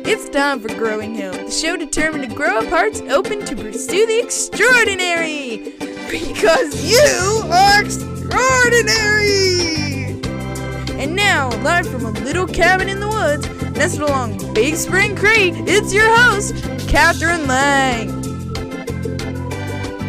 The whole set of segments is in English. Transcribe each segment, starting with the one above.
It's time for Growing Hope, the show determined to grow up hearts open to pursue the extraordinary. Because you are extraordinary! And now, live from a little cabin in the woods, nestled along Big Spring Creek, it's your host, Kathryn Lang.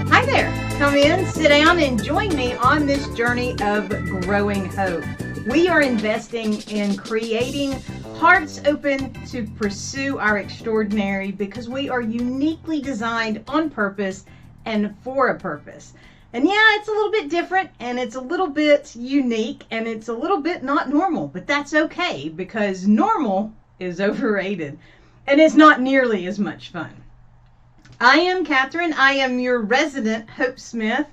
Hi there. Come in, sit down, and join me on this journey of growing hope. We are investing in creating hearts open to pursue our extraordinary because we are uniquely designed on purpose and for a purpose. And yeah, it's a little bit different and it's a little bit unique and it's a little bit not normal, but that's okay because normal is overrated and it's not nearly as much fun. I am Kathryn. I am your resident Hope Smith,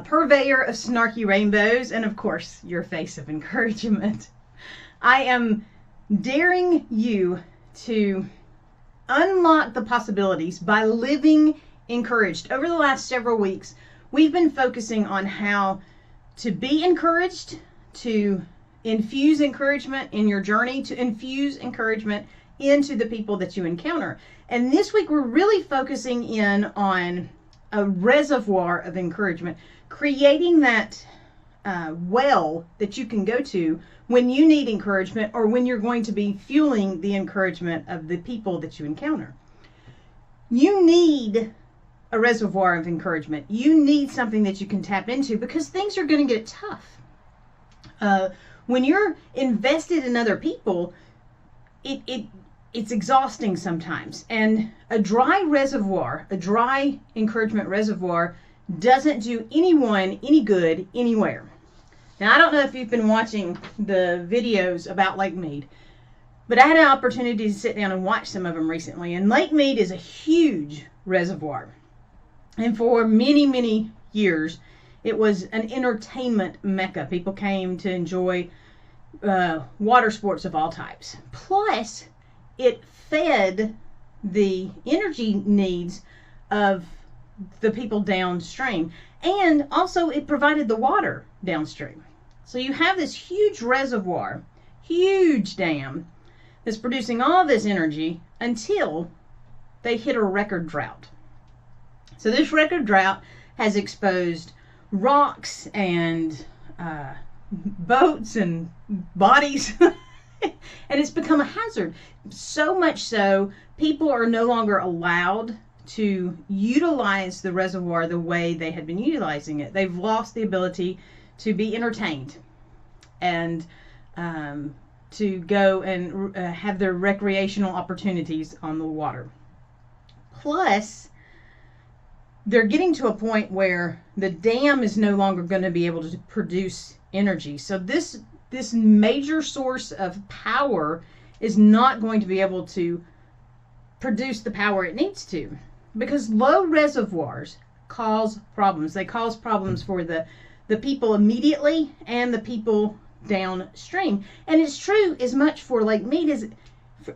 purveyor of snarky rainbows, and of course, your face of encouragement. I am daring you to unlock the possibilities by living encouraged. Over the last several weeks, we've been focusing on how to be encouraged, to infuse encouragement in your journey, to infuse encouragement into the people that you encounter. And this week, we're really focusing in on a reservoir of encouragement, creating that well that you can go to when you need encouragement or when you're going to be fueling the encouragement of the people that you encounter. You need a reservoir of encouragement. You need something that you can tap into because things are going to get tough. When you're invested in other people, it's exhausting sometimes. And a dry reservoir, a dry encouragement reservoir doesn't do anyone any good anywhere. Now, I don't know if you've been watching the videos about Lake Mead, but I had an opportunity to sit down and watch some of them recently. And Lake Mead is a huge reservoir. And for many, many years, it was an entertainment mecca. People came to enjoy water sports of all types. Plus, it fed the energy needs of the people downstream. And also, it provided the water downstream. So you have this huge reservoir, huge dam, that's producing all this energy until they hit a record drought. So this record drought has exposed rocks and boats and bodies, and it's become a hazard. So much so, people are no longer allowed to utilize the reservoir the way they had been utilizing it. They've lost the ability to be entertained and to go and have their recreational opportunities on the water. Plus, they're getting to a point where the dam is no longer going to be able to produce energy. So this major source of power is not going to be able to produce the power it needs to, because low reservoirs cause problems. They cause problems for the people immediately and the people downstream. And it's true as much for Lake Mead as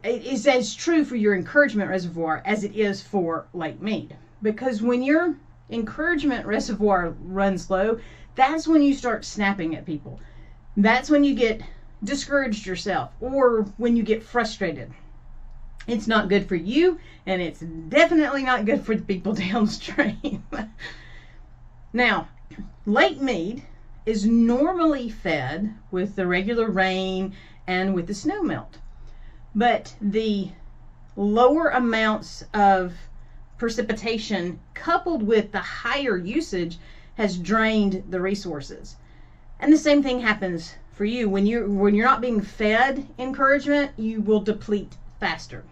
is as true for your encouragement reservoir as it is for Lake Mead. Because when your encouragement reservoir runs low, that's when you start snapping at people. That's when you get discouraged yourself or when you get frustrated. It's not good for you, and it's definitely not good for the people downstream. Now, Lake Mead is normally fed with the regular rain and with the snow melt. But the lower amounts of precipitation coupled with the higher usage has drained the resources. And the same thing happens for you. When you're not being fed encouragement, you will deplete faster.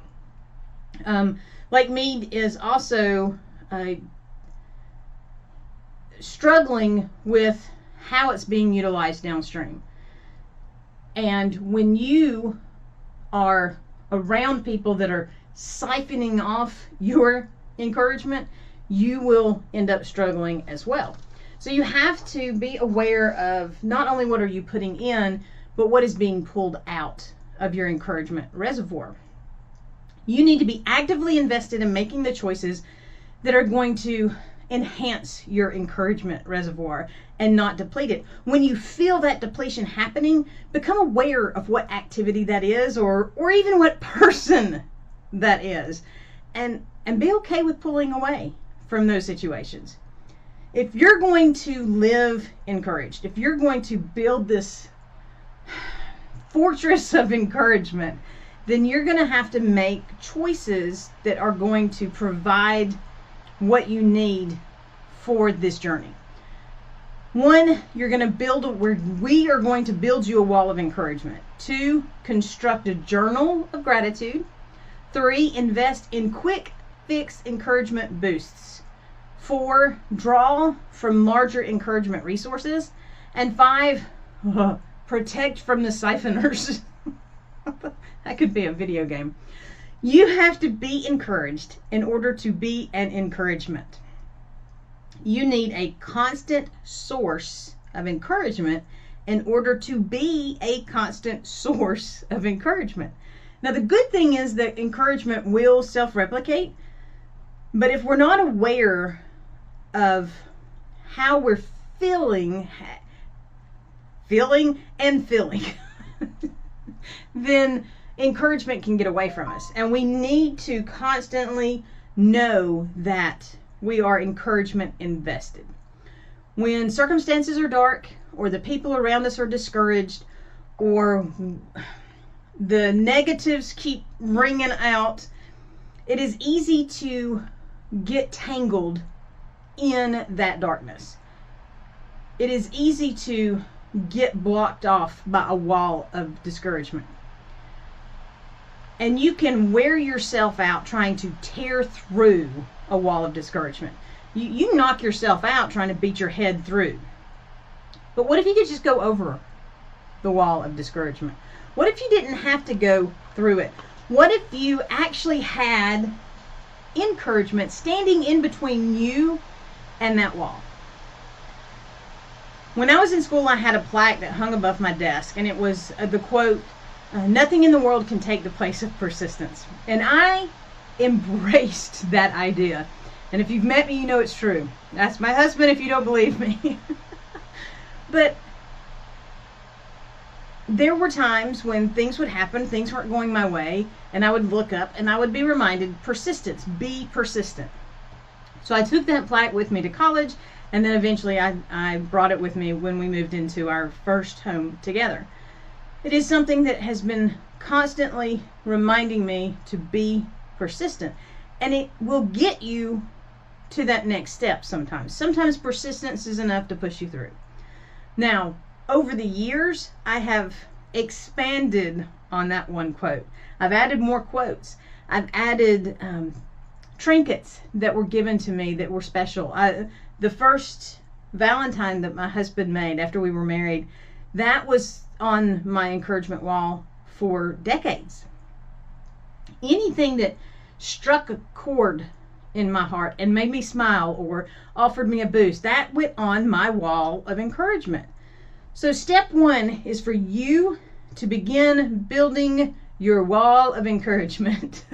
Lake Mead is also struggling with how it's being utilized downstream. And when you are around people that are siphoning off your encouragement, you will end up struggling as well. So you have to be aware of not only what are you putting in, but what is being pulled out of your encouragement reservoir. You need to be actively invested in making the choices that are going to enhance your encouragement reservoir and not deplete it. When you feel that depletion happening, become aware of what activity that is, or even what person that is, and be okay with pulling away from those situations. If you're going to live encouraged, if you're going to build this fortress of encouragement, then you're going to have to make choices that are going to provide what you need for this journey. One, we are going to build you a wall of encouragement. 2, construct a journal of gratitude. 3, invest in quick fix encouragement boosts. 4, draw from larger encouragement resources. And 5, protect from the ciphoners. That could be a video game. You have to be encouraged in order to be an encouragement. You need a constant source of encouragement in order to be a constant source of encouragement. Now, the good thing is that encouragement will self-replicate, but if we're not aware of how we're feeling, then encouragement can get away from us. And we need to constantly know that we are encouragement invested. When circumstances are dark, or the people around us are discouraged, or the negatives keep ringing out, it is easy to get tangled in that darkness. It is easy to get blocked off by a wall of discouragement. And you can wear yourself out trying to tear through a wall of discouragement. You knock yourself out trying to beat your head through. But what if you could just go over the wall of discouragement? What if you didn't have to go through it? What if you actually had encouragement standing in between you and that wall? When I was in school, I had a plaque that hung above my desk, and it was the quote, "Nothing in the world can take the place of persistence." And I embraced that idea. And if you've met me, you know it's true. Ask my husband if you don't believe me. But there were times when things would happen, things weren't going my way, and I would look up and I would be reminded, persistence, be persistent. So I took that plaque with me to college, and then eventually I brought it with me when we moved into our first home together. It is something that has been constantly reminding me to be persistent, and it will get you to that next step sometimes. Sometimes persistence is enough to push you through. Now, over the years, I have expanded on that one quote. I've added more quotes. I've added trinkets that were given to me that were special. The first Valentine that my husband made after we were married, that was on my encouragement wall for decades. Anything that struck a chord in my heart and made me smile or offered me a boost, that went on my wall of encouragement. So step one is for you to begin building your wall of encouragement.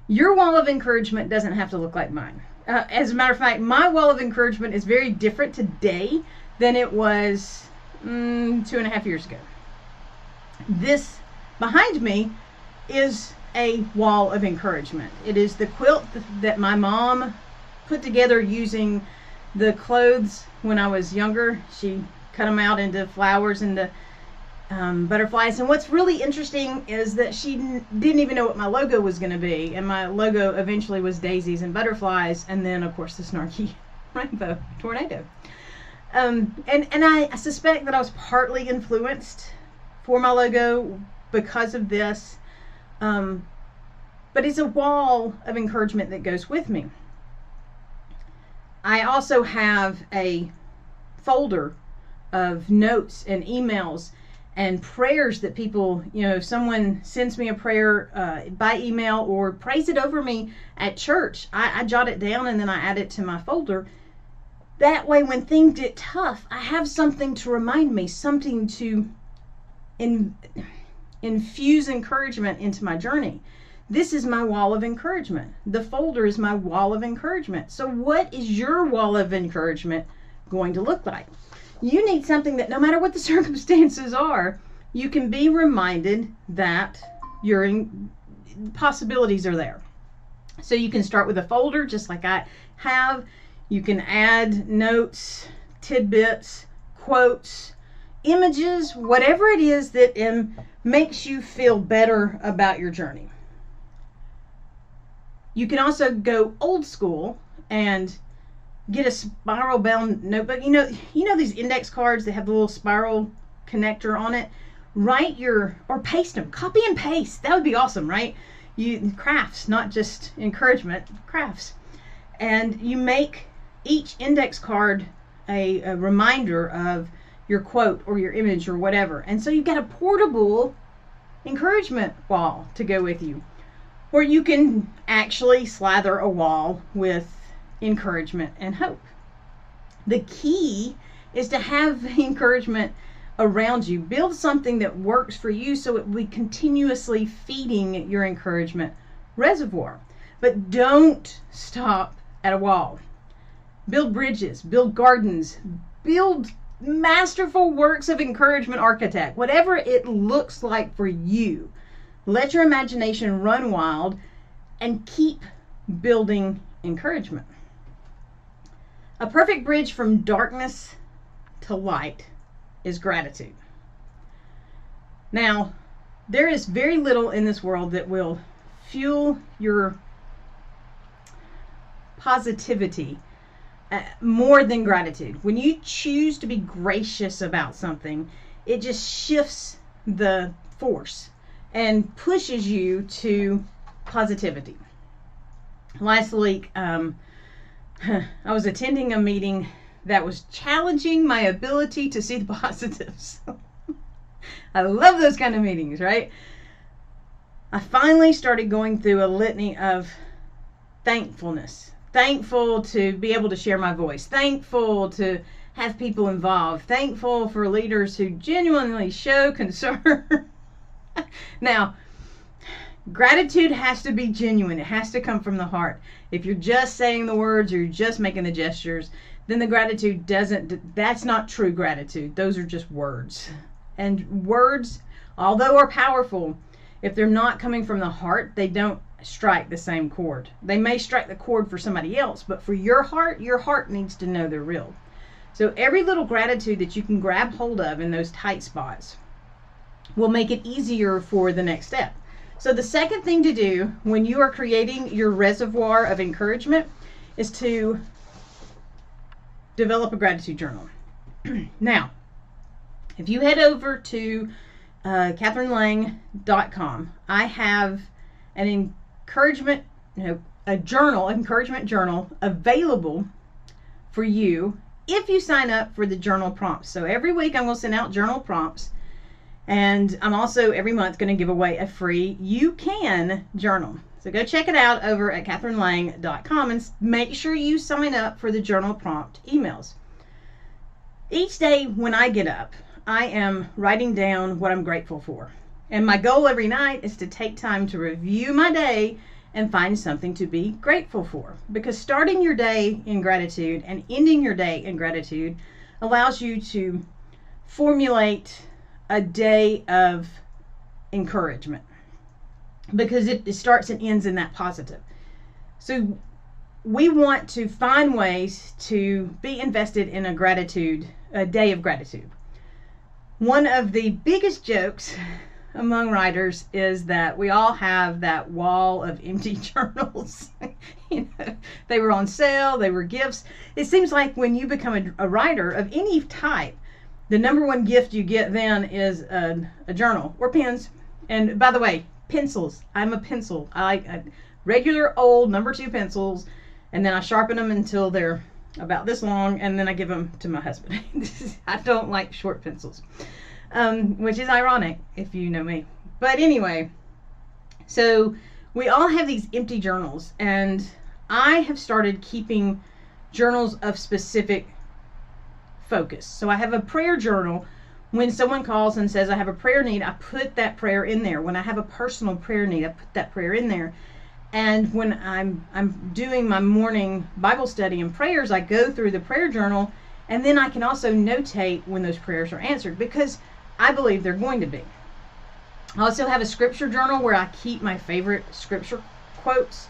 Your wall of encouragement doesn't have to look like mine. As a matter of fact, my wall of encouragement is very different today than it was 2.5 years ago. This behind me is a wall of encouragement. It is the quilt that my mom put together using the clothes when I was younger. She cut them out into flowers and the butterflies. And what's really interesting is that she didn't even know what my logo was going to be. And my logo eventually was daisies and butterflies, and then of course the snarky rainbow tornado. And I suspect that I was partly influenced for my logo because of this. But it's a wall of encouragement that goes with me. I also have a folder of notes and emails and prayers that people, someone sends me a prayer by email or prays it over me at church. I jot it down and then I add it to my folder. That way, when things get tough, I have something to remind me, something to infuse encouragement into my journey. This is my wall of encouragement. The folder is my wall of encouragement. So what is your wall of encouragement going to look like? You need something that no matter what the circumstances are, you can be reminded that possibilities are there. So you can start with a folder just like I have. You can add notes, tidbits, quotes, images, whatever it is that makes you feel better about your journey. You can also go old school and get a spiral bound notebook. You know these index cards that have the little spiral connector on it? Or paste them, copy and paste. That would be awesome, right? Crafts, not just encouragement, crafts. And you make each index card a reminder of your quote or your image or whatever. And so you've got a portable encouragement wall to go with you. Or you can actually slather a wall with encouragement and hope. The key is to have encouragement around you. Build something that works for you so it will be continuously feeding your encouragement reservoir. But don't stop at a wall. Build bridges, build gardens, build masterful works of encouragement architect, whatever it looks like for you. Let your imagination run wild and keep building encouragement. A perfect bridge from darkness to light is gratitude. Now, there is very little in this world that will fuel your positivity more than gratitude. When you choose to be gracious about something, it just shifts the force and pushes you to positivity. Last week, I was attending a meeting that was challenging my ability to see the positives. I love those kind of meetings, right? I finally started going through a litany of thankfulness. Thankful to be able to share my voice. Thankful to have people involved. Thankful for leaders who genuinely show concern. Now, gratitude has to be genuine. It has to come from the heart. If you're just saying the words or you're just making the gestures, then the gratitude that's not true gratitude. Those are just words. And words, although are powerful, if they're not coming from the heart, they don't strike the same chord. They may strike the chord for somebody else, but for your heart needs to know they're real. So every little gratitude that you can grab hold of in those tight spots will make it easier for the next step. So the second thing to do when you are creating your reservoir of encouragement is to develop a gratitude journal. Now, if you head over to kathrynlang.com, I have an encouragement journal available for you if you sign up for the journal prompts. So every week I'm going to send out journal prompts, and I'm also every month going to give away a free You Can journal. So go check it out over at kathrynlang.com and make sure you sign up for the journal prompt emails. Each day when I get up, I am writing down what I'm grateful for. And my goal every night is to take time to review my day and find something to be grateful for. Because starting your day in gratitude and ending your day in gratitude allows you to formulate a day of encouragement. Because it starts and ends in that positive. So we want to find ways to be invested in a day of gratitude. One of the biggest jokes among writers is that we all have that wall of empty journals. They were on sale, they were gifts. It seems like when you become a writer of any type, the number one gift you get then is a journal or pens. And by the way, pencils. I'm a pencil. I like regular old number 2 pencils, and then I sharpen them until they're about this long, and then I give them to my husband. I don't like short pencils, which is ironic if you know me. But anyway, so we all have these empty journals, and I have started keeping journals of specific focus. So I have a prayer journal. When someone calls and says I have a prayer need, I put that prayer in there. When I have a personal prayer need, I put that prayer in there. And when I'm doing my morning Bible study and prayers, I go through the prayer journal, and then I can also notate when those prayers are answered, because I believe they're going to be. I also have a scripture journal where I keep my favorite scripture quotes.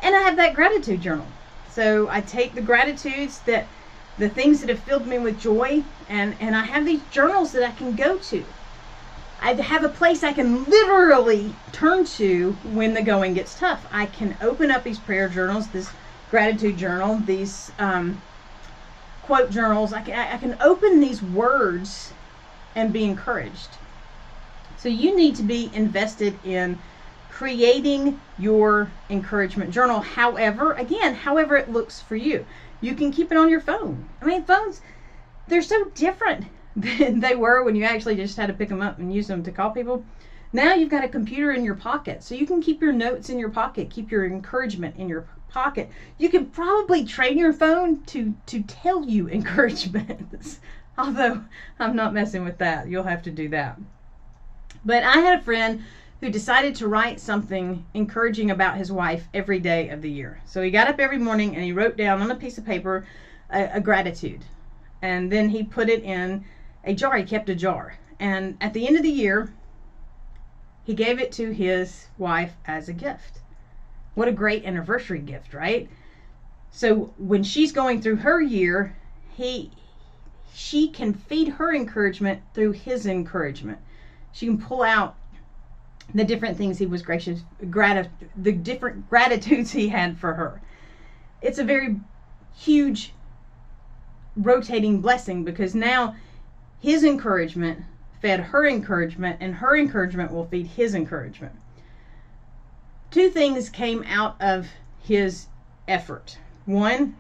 And I have that gratitude journal. So I take the gratitudes, the things that have filled me with joy, and I have these journals that I can go to. I have a place I can literally turn to when the going gets tough. I can open up these prayer journals, this gratitude journal, these quote journals. I can open these words and be encouraged. So you need to be invested in creating your encouragement journal. However it looks for you. You can keep it on your phone. I mean, phones, they're so different than they were when you actually just had to pick them up and use them to call people. Now you've got a computer in your pocket, so you can keep your notes in your pocket, keep your encouragement in your pocket. You can probably train your phone to tell you encouragements, although I'm not messing with that. You'll have to do that. But I had a friend who decided to write something encouraging about his wife every day of the year. So he got up every morning and he wrote down on a piece of paper a gratitude. And then he put it in a jar. He kept a jar. And at the end of the year, he gave it to his wife as a gift. What a great anniversary gift, right? So when she's going through her year, she can feed her encouragement through his encouragement. She can pull out the different things he was gracious, the different gratitudes he had for her. It's a very huge rotating blessing, because now his encouragement fed her encouragement, and her encouragement will feed his encouragement. Two things came out of his effort. One,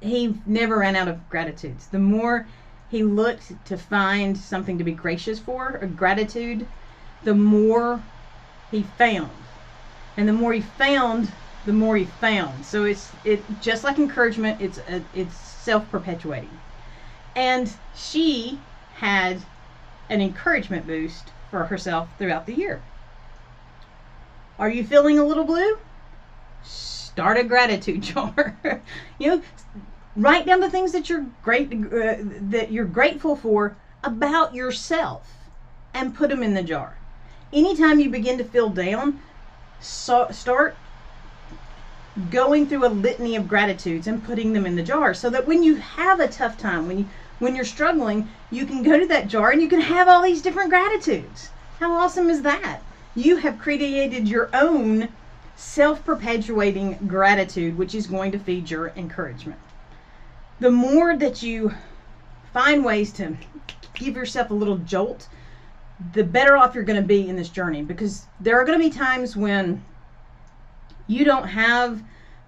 he never ran out of gratitudes. The more he looked to find something to be gracious for, a gratitude, the more he found. And the more he found, the more he found. So it's just like encouragement, it's self-perpetuating. And she had an encouragement boost for herself throughout the year. Are you feeling a little blue? Start a gratitude jar. Write down the things that you're grateful for about yourself and put them in the jar. Anytime you begin to feel down, start going through a litany of gratitudes and putting them in the jar, so that when you have a tough time, when you're struggling, you can go to that jar and you can have all these different gratitudes. How awesome is that? You have created your own self-perpetuating gratitude, which is going to feed your encouragement. The more that you find ways to give yourself a little jolt, the better off you're going to be in this journey, because there are going to be times when you don't have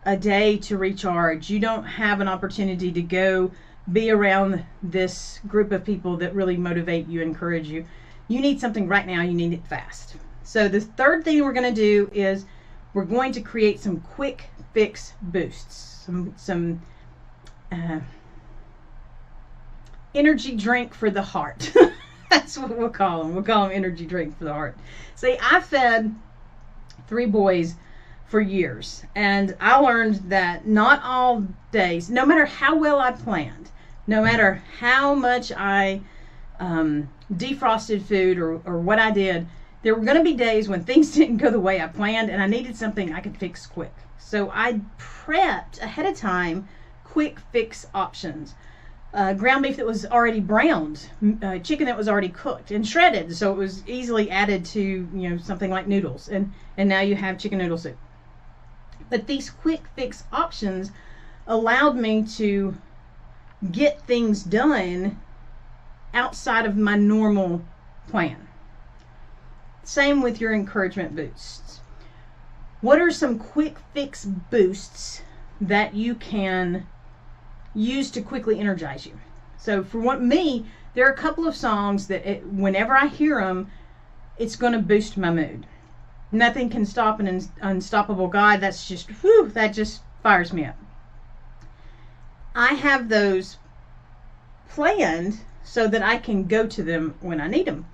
a day to recharge. You don't have an opportunity to go be around this group of people that really motivate you, encourage you. You need something right now. You need it fast. So the third thing we're going to do is we're going to create some quick fix boosts, some energy drink for the heart. That's what we'll call them. We'll call them energy drink for the heart. See, I fed 3 boys for years, and I learned that not all days, no matter how well I planned, no matter how much I defrosted food or what I did, there were going to be days when things didn't go the way I planned, and I needed something I could fix quick. So I prepped ahead of time quick fix options. Ground beef that was already browned, chicken that was already cooked and shredded, so it was easily added to something like noodles, and now you have chicken noodle soup. But these quick fix options allowed me to get things done outside of my normal plan. Same with your encouragement boosts. What are some quick fix boosts that you can use to quickly energize you? So for me, there are a couple of songs that whenever I hear them, it's going to boost my mood. Nothing Can Stop an Unstoppable God. That's just, that just fires me up. I have those planned so that I can go to them when I need them.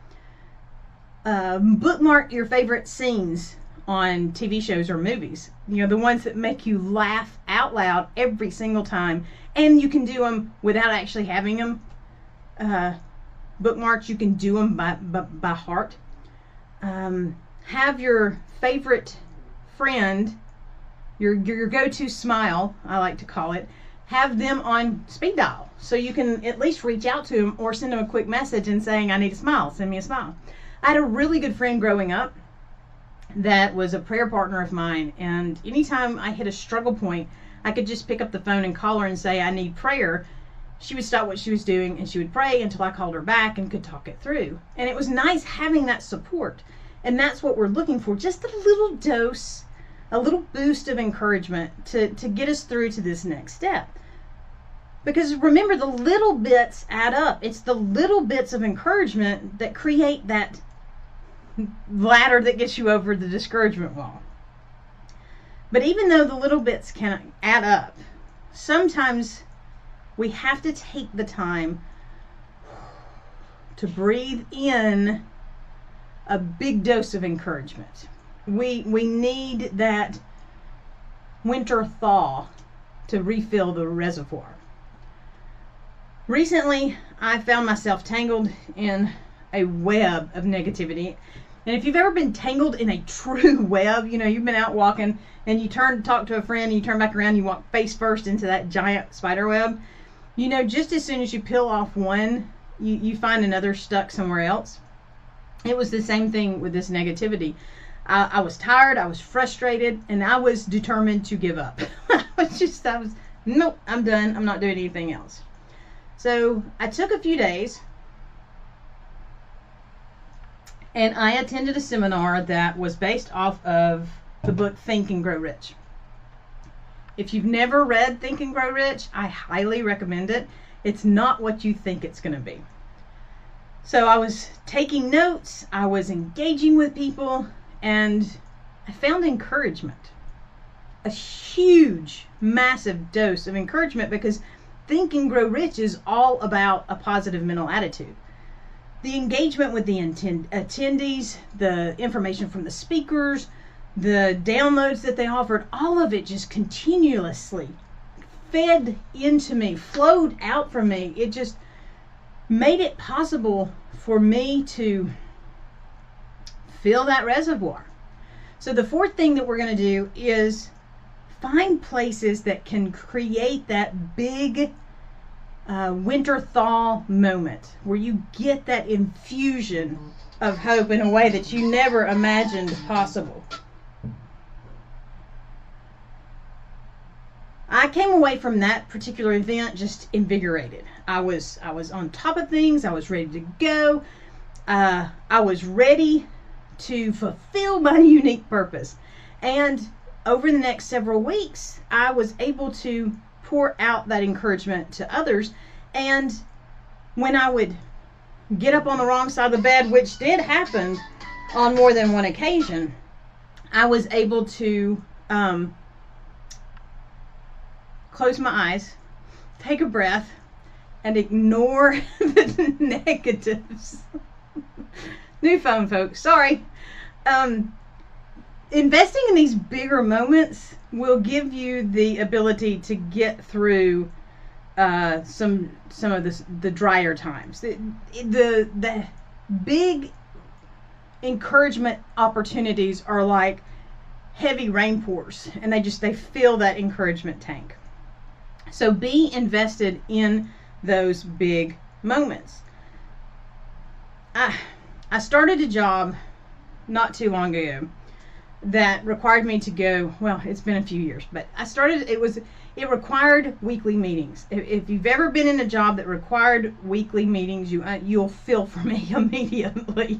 Bookmark your favorite scenes on TV shows or movies. The ones that make you laugh out loud every single time. And you can do them without actually having them bookmarked. You can do them by heart. have your favorite friend, your go-to smile, I like to call it, have them on speed dial so you can at least reach out to them or send them a quick message and saying, I need a smile, send me a smile. I had a really good friend growing up that was a prayer partner of mine, and anytime I hit a struggle point, I could just pick up the phone and call her and say, I need prayer. She would stop what she was doing and she would pray until I called her back and could talk it through. And it was nice having that support. And that's what we're looking for, just a little dose, a little boost of encouragement to get us through to this next step. Because remember, the little bits add up. It's the little bits of encouragement that create that ladder that gets you over the discouragement wall. But even though the little bits can add up, sometimes we have to take the time to breathe in a big dose of encouragement. We need that winter thaw to refill the reservoir. Recently, I found myself tangled in a web of negativity. And if you've ever been tangled in a true web, you've been out walking and you turn to talk to a friend and you turn back around, you walk face first into that giant spider web. Just as soon as you peel off one, you find another stuck somewhere else. It was the same thing with this negativity. I was tired, I was frustrated, and I was determined to give up. Nope, I'm done. I'm not doing anything else. So I took a few days and I attended a seminar that was based off of the book Think and Grow Rich. If you've never read Think and Grow Rich, I highly recommend it. It's not what you think it's going to be. So I was taking notes, I was engaging with people, and I found encouragement. A huge, massive dose of encouragement, because Think and Grow Rich is all about a positive mental attitude. The engagement with the attendees, the information from the speakers, the downloads that they offered, all of it just continuously fed into me, flowed out from me. It just made it possible for me to fill that reservoir. So the fourth thing that we're going to do is find places that can create that big winter thaw moment where you get that infusion of hope in a way that you never imagined possible. I came away from that particular event just invigorated. I was on top of things. I was ready to go. I was ready to fulfill my unique purpose. And over the next several weeks, I was able to pour out that encouragement to others. And when I would get up on the wrong side of the bed, which did happen on more than one occasion, I was able to close my eyes, take a breath, and ignore the negatives. New phone, folks. Sorry. Investing in these bigger moments will give you the ability to get through some of the drier times. The big encouragement opportunities are like heavy rainpours, and they fill that encouragement tank. So be invested in those big moments. I started a job not too long ago that required me to go, well, it's been a few years, but it required weekly meetings. If you've ever been in a job that required weekly meetings, you'll feel for me immediately,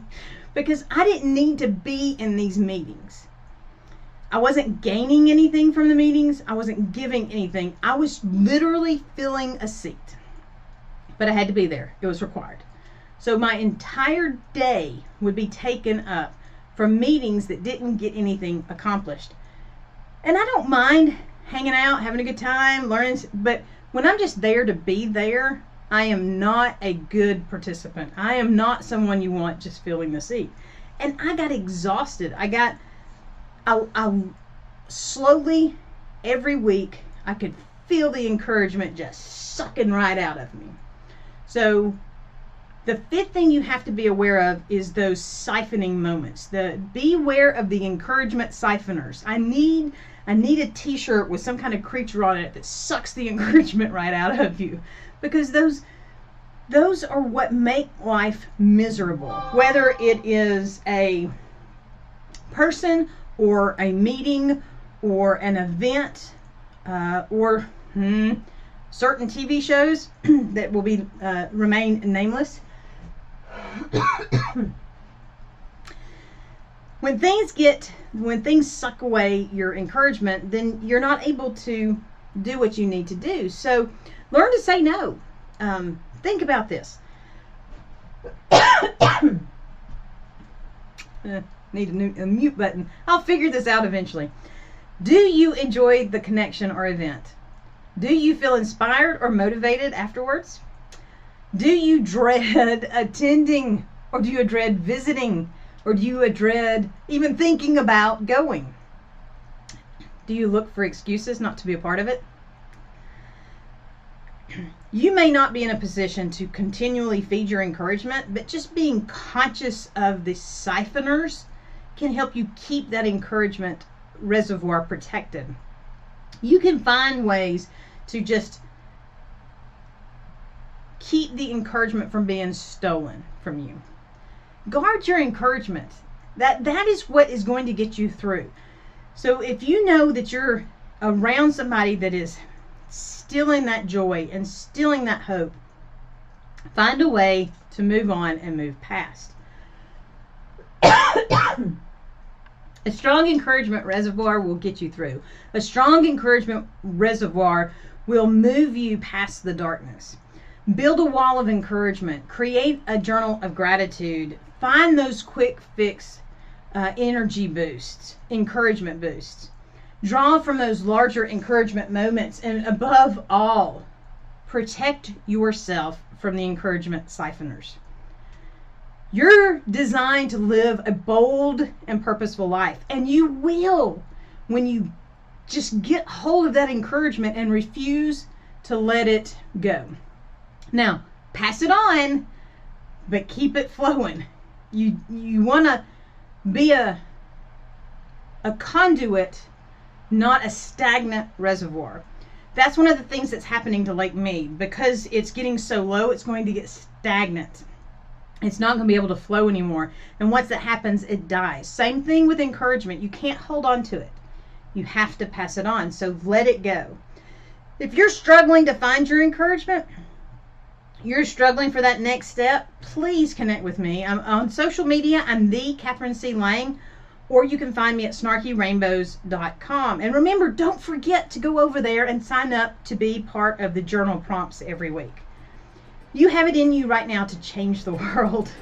because I didn't need to be in these meetings. I wasn't gaining anything from the meetings. I wasn't giving anything. I was literally filling a seat, but I had to be there. It was required. So my entire day would be taken up from meetings that didn't get anything accomplished. And I don't mind hanging out, having a good time, learning, but when I'm just there to be there, I am not a good participant. I am not someone you want just filling the seat. And I got exhausted. I slowly, every week, I could feel the encouragement just sucking right out of me. So The fifth thing you have to be aware of is those siphoning moments. Beware of the encouragement siphoners. I need a t-shirt with some kind of creature on it that sucks the encouragement right out of you, because those are what make life miserable. Whether it is a person or a meeting or an event or certain TV shows that will be remain nameless. When things suck away your encouragement, then you're not able to do what you need to do. So learn to say no. Think about this. Need a mute button. I'll figure this out eventually. Do you enjoy the connection or event? Do you feel inspired or motivated afterwards? Do you dread attending, or do you dread visiting, or do you dread even thinking about going? Do you look for excuses not to be a part of it? You may not be in a position to continually feed your encouragement, but just being conscious of the siphoners can help you keep that encouragement reservoir protected. You can find ways to just keep the encouragement from being stolen from you. Guard your encouragement. That is what is going to get you through. So if you know that you're around somebody that is stealing that joy and stealing that hope, find a way to move on and move past. A strong encouragement reservoir will get you through. A strong encouragement reservoir will move you past the darkness. Build a wall of encouragement. Create a journal of gratitude. Find those quick fix energy boosts, encouragement boosts. Draw from those larger encouragement moments, and above all, protect yourself from the encouragement siphoners. You're designed to live a bold and purposeful life, and you will when you just get hold of that encouragement and refuse to let it go. Now, pass it on, but keep it flowing. You want to be a conduit, not a stagnant reservoir. That's one of the things that's happening to Lake Mead. Because it's getting so low, it's going to get stagnant. It's not going to be able to flow anymore. And once that happens, it dies. Same thing with encouragement. You can't hold on to it. You have to pass it on. So let it go. If you're struggling to find your encouragement, you're struggling for that next step, please connect with me. I'm on social media. I'm the Kathryn C. Lang, or you can find me at snarkyrainbows.com. And remember, don't forget to go over there and sign up to be part of the journal prompts every week. You have it in you right now to change the world,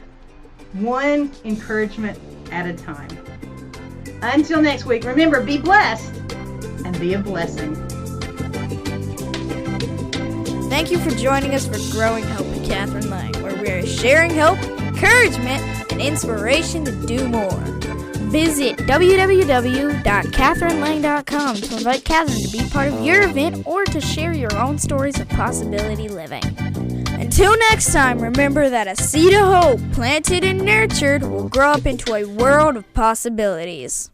one encouragement at a time. Until next week, remember, be blessed and be a blessing. Thank you for joining us for Growing Hope with Kathryn Lang, where we are sharing hope, encouragement, and inspiration to do more. Visit www.kathrynlang.com to invite Kathryn to be part of your event or to share your own stories of possibility living. Until next time, remember that a seed of hope planted and nurtured will grow up into a world of possibilities.